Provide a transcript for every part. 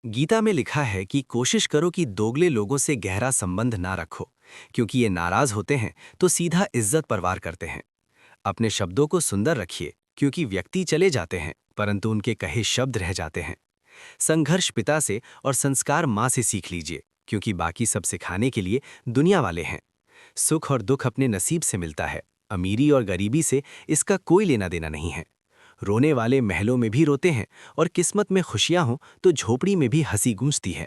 गीता में लिखा है कि कोशिश करो कि दोगले लोगों से गहरा संबंध ना रखो, क्योंकि ये नाराज होते हैं तो सीधा इज्जत पर वार करते हैं। अपने शब्दों को सुंदर रखिए, क्योंकि व्यक्ति चले जाते हैं परंतु उनके कहे शब्द रह जाते हैं। संघर्ष पिता से और संस्कार माँ से सीख लीजिए, क्योंकि बाकी सब सिखाने के लिए दुनिया वाले हैं। सुख और दुख अपने नसीब से मिलता है, अमीरी और गरीबी से इसका कोई लेना देना नहीं है। रोने वाले महलों में भी रोते हैं और किस्मत में खुशियां हों तो झोपड़ी में भी हंसी गूंजती है।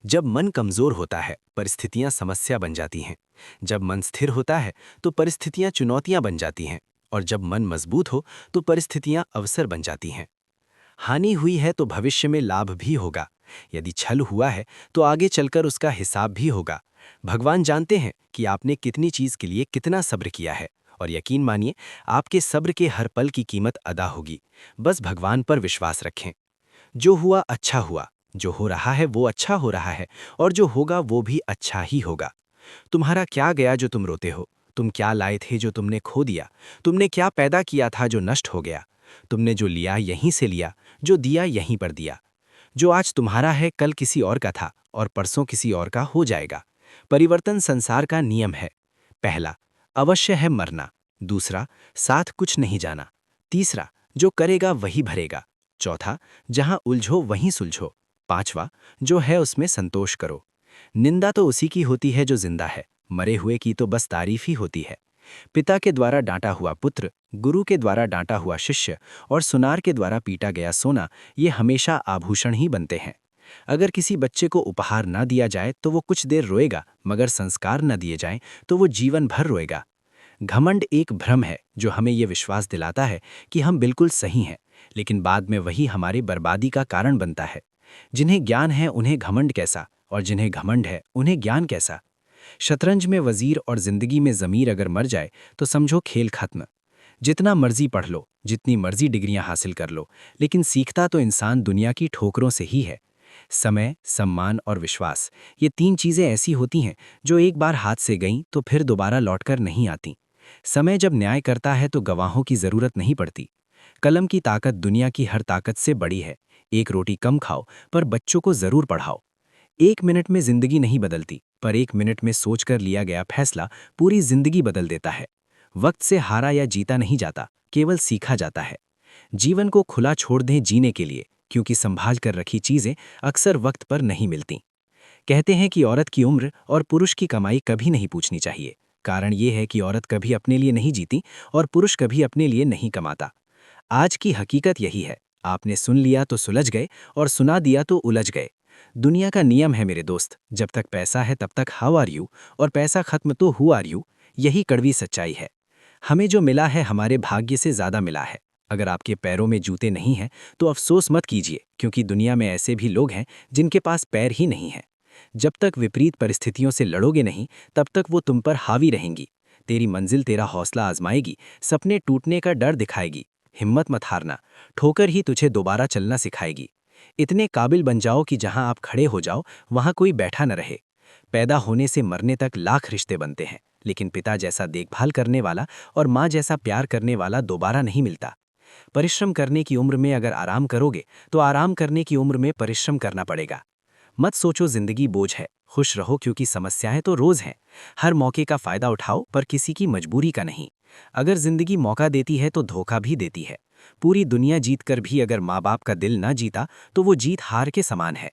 जब मन कमजोर होता है परिस्थितियां समस्या बन जाती हैं। जब मन स्थिर होता है तो परिस्थितियां चुनौतियां बन जाती हैं। और जब मन मजबूत हो तो परिस्थितियां अवसर बन जाती हैं। हानि हुई है तो भविष्य में लाभ भी होगा। यदि छल हुआ है तो आगे चलकर उसका हिसाब भी होगा। भगवान जानते हैं कि आपने कितनी चीज के लिए कितना सब्र किया है, और यकीन मानिए आपके सब्र के हर पल की कीमत अदा होगी। बस भगवान पर विश्वास रखें। जो हुआ अच्छा हुआ, जो हो रहा है वो अच्छा हो रहा है, और जो होगा वो भी अच्छा ही होगा। तुम्हारा क्या गया जो तुम रोते हो? तुम क्या लाए थे जो तुमने खो दिया? तुमने क्या पैदा किया था जो नष्ट हो गया? तुमने जो लिया यहीं से लिया, जो दिया यहीं पर दिया। जो आज तुम्हारा है कल किसी और का था और परसों किसी और का हो जाएगा। परिवर्तन संसार का नियम है। पहला, अवश्य है मरना। दूसरा, साथ कुछ नहीं जाना। तीसरा, जो करेगा वही भरेगा। चौथा, जहां उलझो वहीं सुलझो। पांचवा, जो है उसमें संतोष करो। निंदा तो उसी की होती है जो जिंदा है, मरे हुए की तो बस तारीफ ही होती है। पिता के द्वारा डांटा हुआ पुत्र, गुरु के द्वारा डांटा हुआ शिष्य और सुनार के द्वारा पीटा गया सोना, ये हमेशा आभूषण ही बनते हैं। अगर किसी बच्चे को उपहार ना दिया जाए तो वो कुछ देर रोएगा, मगर संस्कार न दिए जाएं तो वो जीवन भर रोएगा। घमंड एक भ्रम है जो हमें ये विश्वास दिलाता है कि हम बिल्कुल सही हैं, लेकिन बाद में वही हमारी बर्बादी का कारण बनता है। जिन्हें ज्ञान है उन्हें घमंड कैसा, और जिन्हें घमंड है उन्हें ज्ञान कैसा। शतरंज में वजीर और जिंदगी में जमीर अगर मर जाए तो समझो खेल खत्म। जितना मर्जी पढ़ लो, जितनी मर्जी डिग्रियां हासिल कर लो, लेकिन सीखता तो इंसान दुनिया की ठोकरों से ही है। समय, सम्मान और विश्वास, ये तीन चीजें ऐसी होती हैं जो एक बार हाथ से गईं तो फिर दोबारा लौटकर नहीं आती। समय जब न्याय करता है तो गवाहों की जरूरत नहीं पड़ती। कलम की ताकत दुनिया की हर ताकत से बड़ी है। एक रोटी कम खाओ पर बच्चों को जरूर पढ़ाओ। 1 मिनट में जिंदगी नहीं बदलती, पर 1 मिनट में सोचकर लिया गया फैसला पूरी जिंदगी बदल देता है। वक्त से हारा या जीता नहीं जाता, केवल सीखा जाता है। जीवन को खुला छोड़ दें जीने के लिए, क्योंकि संभाल कर रखी चीजें अक्सर वक्त पर नहीं मिलती। कहते हैं कि औरत की उम्र और पुरुष की कमाई कभी नहीं पूछनी चाहिए। कारण ये है कि औरत कभी अपने लिए नहीं जीती और पुरुष कभी अपने लिए नहीं कमाता। आज की हकीकत यही है। आपने सुन लिया तो सुलझ गए और सुना दिया तो उलझ गए। दुनिया का नियम है मेरे दोस्त, जब तक पैसा है तब तक हाउ आर यू, और पैसा खत्म तो हु आर यू। यही कड़वी सच्चाई है। हमें जो मिला है हमारे भाग्य से ज्यादा मिला है। अगर आपके पैरों में जूते नहीं हैं तो अफसोस मत कीजिए, क्योंकि दुनिया में ऐसे भी लोग हैं जिनके पास पैर ही नहीं हैं। जब तक विपरीत परिस्थितियों से लड़ोगे नहीं, तब तक वो तुम पर हावी रहेंगी। तेरी मंजिल तेरा हौसला आजमाएगी, सपने टूटने का डर दिखाएगी। हिम्मत मत हारना, ठोकर ही तुझे दोबारा चलना सिखाएगी। इतने काबिल बन जाओ कि जहां आप खड़े हो जाओ वहां कोई बैठा न रहे। पैदा होने से मरने तक लाख रिश्ते बनते हैं, लेकिन पिता जैसा देखभाल करने वाला और माँ जैसा प्यार करने वाला दोबारा नहीं मिलता। परिश्रम करने की उम्र में अगर आराम करोगे तो आराम करने की उम्र में परिश्रम करना पड़ेगा। मत सोचो जिंदगी बोझ है, खुश रहो क्योंकि समस्याएं तो रोज हैं। हर मौके का फायदा उठाओ, पर किसी की मजबूरी का नहीं। अगर जिंदगी मौका देती है तो धोखा भी देती है। पूरी दुनिया जीतकर भी अगर माँ बाप का दिल ना जीता तो वो जीत हार के समान है।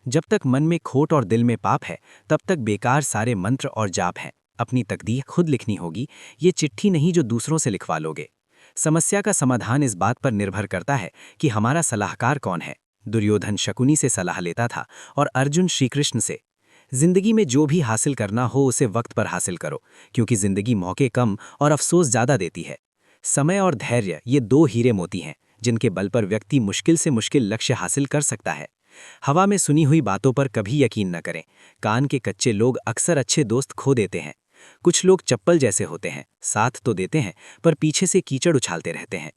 जब तक मन में खोट और दिल में पाप है, तब तक बेकार सारे मंत्र और जाप हैं। अपनी तकदीर खुद लिखनी होगी, ये चिट्ठी नहीं जो दूसरों से लिखवा लोगे। समस्या का समाधान इस बात पर निर्भर करता है कि हमारा सलाहकार कौन है। दुर्योधन शकुनी से सलाह लेता था और अर्जुन श्रीकृष्ण से। जिंदगी में जो भी हासिल करना हो उसे वक्त पर हासिल करो, क्योंकि जिंदगी मौके कम और अफसोस ज्यादा देती है। समय और धैर्य, ये दो हीरे मोती हैं जिनके बल पर व्यक्ति मुश्किल से मुश्किल लक्ष्य हासिल कर सकता है। हवा में सुनी हुई बातों पर कभी यकीन न करें। कान के कच्चे लोग अक्सर अच्छे दोस्त खो देते हैं। कुछ लोग चप्पल जैसे होते हैं, साथ तो देते हैं पर पीछे से कीचड़ उछालते रहते हैं।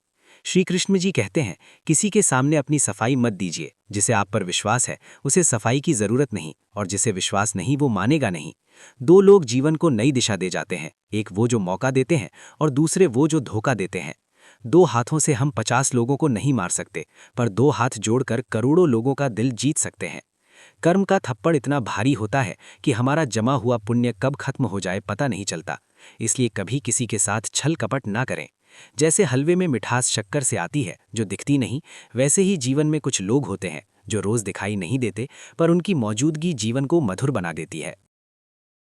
श्री कृष्ण जी कहते हैं, किसी के सामने अपनी सफाई मत दीजिए। जिसे आप पर विश्वास है उसे सफाई की जरूरत नहीं, और जिसे विश्वास नहीं वो मानेगा नहीं। दो लोग जीवन को नई दिशा दे जाते हैं, एक वो जो मौका देते हैं और दूसरे वो जो धोखा देते हैं। दो हाथों से हम 50 लोगों को नहीं मार सकते, पर दो हाथ जोड़कर करोड़ों लोगों का दिल जीत सकते हैं। कर्म का थप्पड़ इतना भारी होता है कि हमारा जमा हुआ पुण्य कब खत्म हो जाए पता नहीं चलता। इसलिए कभी किसी के साथ छल कपट ना करें। जैसे हलवे में मिठास शक्कर से आती है जो दिखती नहीं, वैसे ही जीवन में कुछ लोग होते हैं जो रोज दिखाई नहीं देते, पर उनकी मौजूदगी जीवन को मधुर बना देती है।